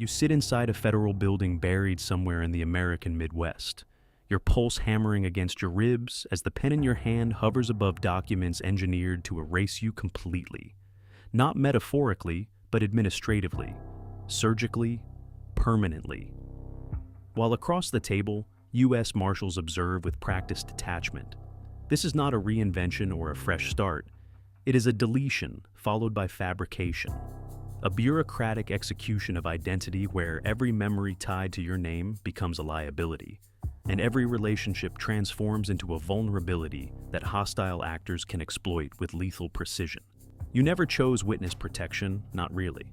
You sit inside a federal building buried somewhere in the American Midwest, your pulse hammering against your ribs as the pen in your hand hovers above documents engineered to erase you completely. Not metaphorically, but administratively, surgically, permanently. While across the table, U.S. Marshals observe with practiced detachment. This is not a reinvention or a fresh start. It is a deletion followed by fabrication. A bureaucratic execution of identity where every memory tied to your name becomes a liability, and every relationship transforms into a vulnerability that hostile actors can exploit with lethal precision. You never chose witness protection, not really.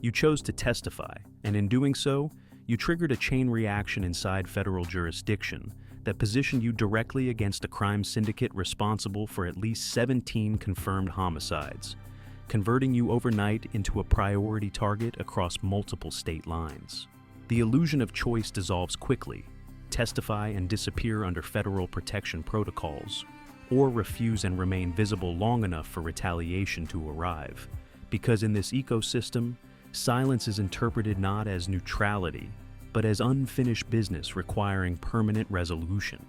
You chose to testify, and in doing so, you triggered a chain reaction inside federal jurisdiction that positioned you directly against a crime syndicate responsible for at least 17 confirmed homicides, converting you overnight into a priority target across multiple state lines. The illusion of choice dissolves quickly. Testify and disappear under federal protection protocols, or refuse and remain visible long enough for retaliation to arrive. Because in this ecosystem, silence is interpreted not as neutrality, but as unfinished business requiring permanent resolution.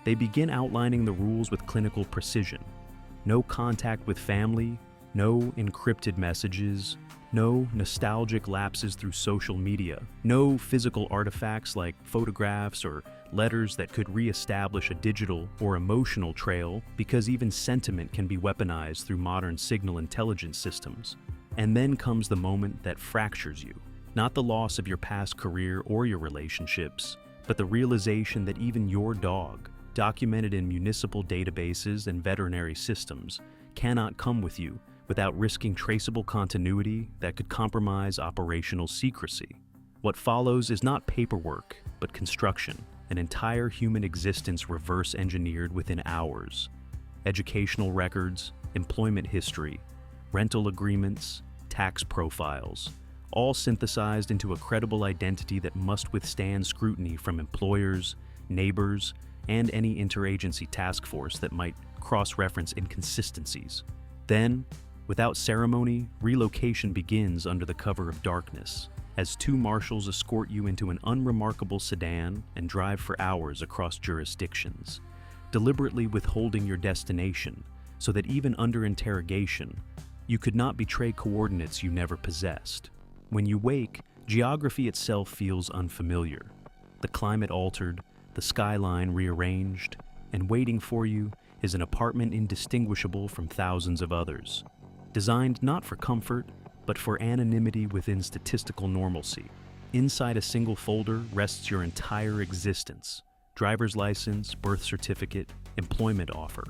They begin outlining the rules with clinical precision. No contact with family, no encrypted messages, no nostalgic lapses through social media, no physical artifacts like photographs or letters that could re-establish a digital or emotional trail, because even sentiment can be weaponized through modern signal intelligence systems. And then comes the moment that fractures you. Not the loss of your past career or your relationships, but the realization that even your dog, documented in municipal databases and veterinary systems, cannot come with you without risking traceable continuity that could compromise operational secrecy. What follows is not paperwork, but construction, an entire human existence reverse engineered within hours. Educational records, employment history, rental agreements, tax profiles, all synthesized into a credible identity that must withstand scrutiny from employers, neighbors, and any interagency task force that might cross-reference inconsistencies. Then, without ceremony, relocation begins under the cover of darkness, as two marshals escort you into an unremarkable sedan and drive for hours across jurisdictions, deliberately withholding your destination so that even under interrogation, you could not betray coordinates you never possessed. When you wake, geography itself feels unfamiliar. The climate altered, the skyline rearranged, and waiting for you is an apartment indistinguishable from thousands of others. Designed not for comfort, but for anonymity within statistical normalcy. Inside a single folder rests your entire existence: driver's license, birth certificate, employment offer,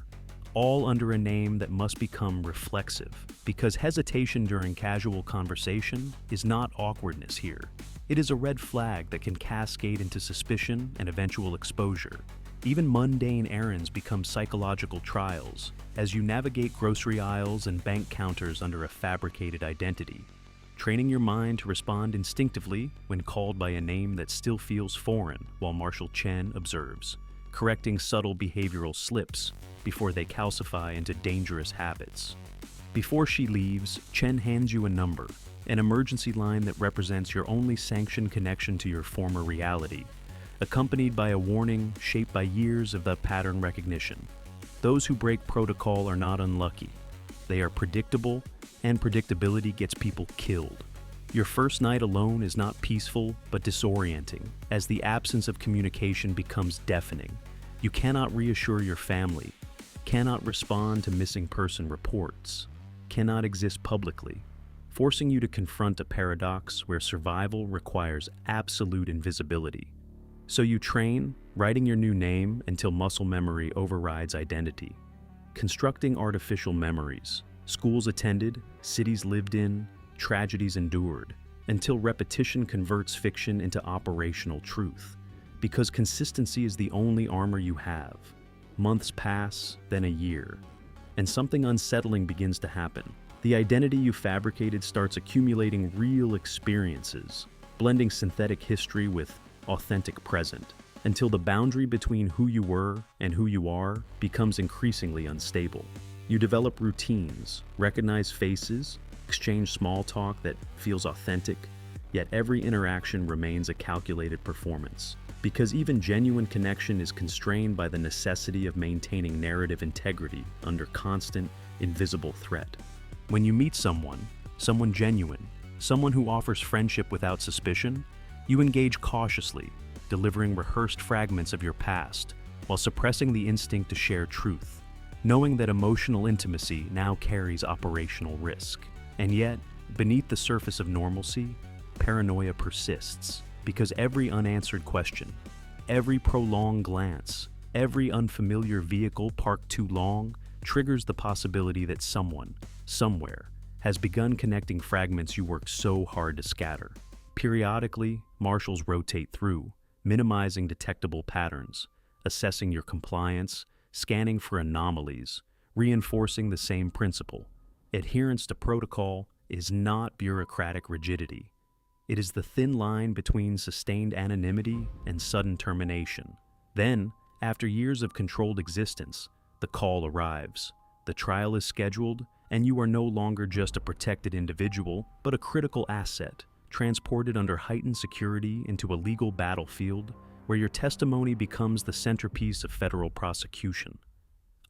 all under a name that must become reflexive, because hesitation during casual conversation is not awkwardness here. It is a red flag that can cascade into suspicion and eventual exposure. Even mundane errands become psychological trials as you navigate grocery aisles and bank counters under a fabricated identity, training your mind to respond instinctively when called by a name that still feels foreign, while Marshal Chen observes, correcting subtle behavioral slips before they calcify into dangerous habits. Before she leaves, Chen hands you a number, an emergency line that represents your only sanctioned connection to your former reality, accompanied by a warning shaped by years of the pattern recognition. Those who break protocol are not unlucky. They are predictable, and predictability gets people killed. Your first night alone is not peaceful, but disorienting, as the absence of communication becomes deafening. You cannot reassure your family, cannot respond to missing person reports, cannot exist publicly, forcing you to confront a paradox where survival requires absolute invisibility. So you train, writing your new name until muscle memory overrides identity, constructing artificial memories, schools attended, cities lived in, tragedies endured, until repetition converts fiction into operational truth. Because consistency is the only armor you have. Months pass, then a year, and something unsettling begins to happen. The identity you fabricated starts accumulating real experiences, blending synthetic history with authentic present, until the boundary between who you were and who you are becomes increasingly unstable. You develop routines, recognize faces, exchange small talk that feels authentic, Yet every interaction remains a calculated performance, because even genuine connection is constrained by the necessity of maintaining narrative integrity under constant, invisible threat. When you meet someone genuine, someone who offers friendship without suspicion, you engage cautiously, delivering rehearsed fragments of your past, while suppressing the instinct to share truth, knowing that emotional intimacy now carries operational risk. And yet, beneath the surface of normalcy, paranoia persists, because every unanswered question, every prolonged glance, every unfamiliar vehicle parked too long triggers the possibility that someone, somewhere, has begun connecting fragments you worked so hard to scatter. Periodically, marshals rotate through, minimizing detectable patterns, assessing your compliance, scanning for anomalies, reinforcing the same principle. Adherence to protocol is not bureaucratic rigidity. It is the thin line between sustained anonymity and sudden termination. Then, after years of controlled existence, the call arrives. The trial is scheduled, and you are no longer just a protected individual, but a critical asset, transported under heightened security into a legal battlefield where your testimony becomes the centerpiece of federal prosecution.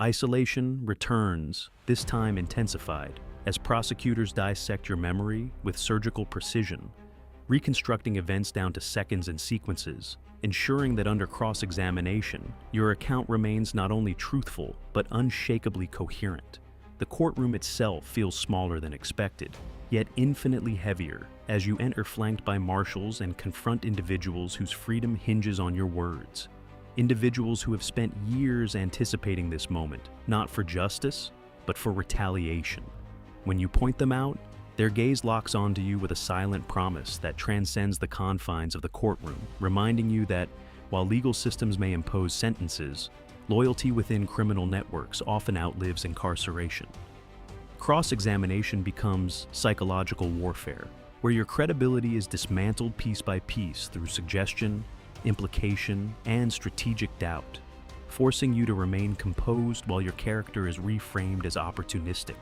Isolation returns, this time intensified, as prosecutors dissect your memory with surgical precision, reconstructing events down to seconds and sequences, ensuring that under cross-examination, your account remains not only truthful, but unshakably coherent. The courtroom itself feels smaller than expected, yet infinitely heavier, as you enter flanked by marshals and confront individuals whose freedom hinges on your words. Individuals who have spent years anticipating this moment, not for justice, but for retaliation. When you point them out, their gaze locks onto you with a silent promise that transcends the confines of the courtroom, reminding you that, while legal systems may impose sentences, loyalty within criminal networks often outlives incarceration. Cross-examination becomes psychological warfare, where your credibility is dismantled piece by piece through suggestion, implication, and strategic doubt, forcing you to remain composed while your character is reframed as opportunistic,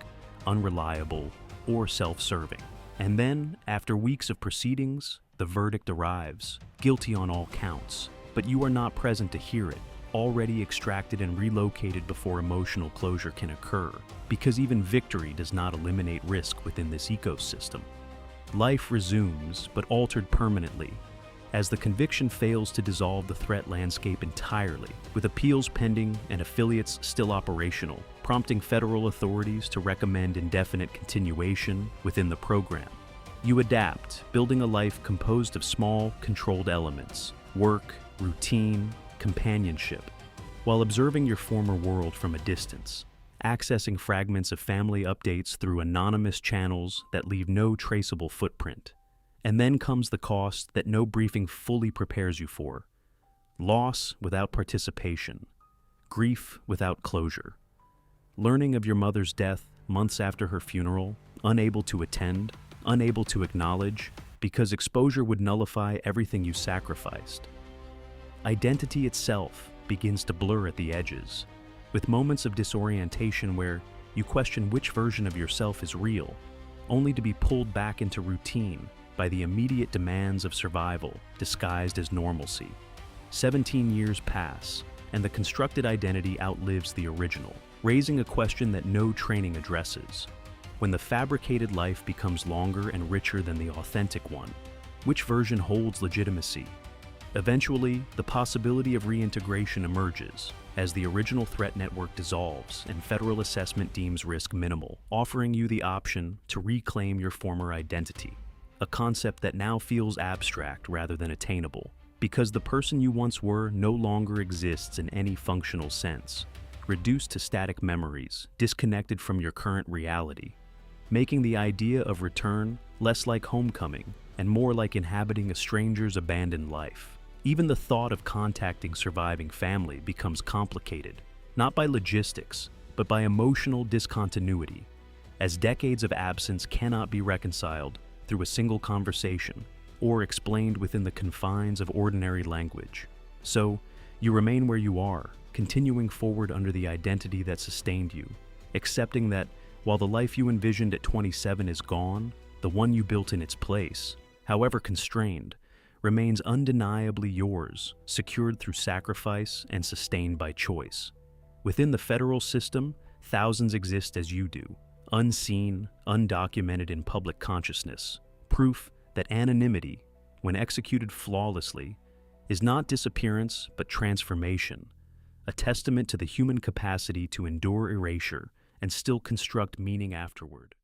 unreliable, or self-serving. And then, after weeks of proceedings, the verdict arrives, guilty on all counts, but you are not present to hear it, already extracted and relocated before emotional closure can occur, because even victory does not eliminate risk within this ecosystem. Life resumes, but altered permanently, as the conviction fails to dissolve the threat landscape entirely, with appeals pending and affiliates still operational, prompting federal authorities to recommend indefinite continuation within the program. You adapt, building a life composed of small, controlled elements: work, routine, companionship, while observing your former world from a distance, accessing fragments of family updates through anonymous channels that leave no traceable footprint. And then comes the cost that no briefing fully prepares you for: loss without participation, grief without closure. Learning of your mother's death months after her funeral, unable to attend, unable to acknowledge, because exposure would nullify everything you sacrificed. Identity itself begins to blur at the edges, with moments of disorientation where you question which version of yourself is real, only to be pulled back into routine by the immediate demands of survival disguised as normalcy. 17 years pass, and the constructed identity outlives the original, raising a question that no training addresses. When the fabricated life becomes longer and richer than the authentic one, which version holds legitimacy? Eventually, the possibility of reintegration emerges, as the original threat network dissolves and federal assessment deems risk minimal, offering you the option to reclaim your former identity. A concept that now feels abstract rather than attainable, because the person you once were no longer exists in any functional sense, reduced to static memories, disconnected from your current reality, making the idea of return less like homecoming and more like inhabiting a stranger's abandoned life. Even the thought of contacting surviving family becomes complicated, not by logistics, but by emotional discontinuity, as decades of absence cannot be reconciled through a single conversation or explained within the confines of ordinary language. So, you remain where you are, continuing forward under the identity that sustained you, accepting that while the life you envisioned at 27 is gone, the one you built in its place however constrained, remains undeniably yours, secured through sacrifice and sustained by choice. Within the federal system, thousands exist as you do, unseen, undocumented in public consciousness, proof that anonymity, when executed flawlessly, is not disappearance but transformation, a testament to the human capacity to endure erasure and still construct meaning afterward.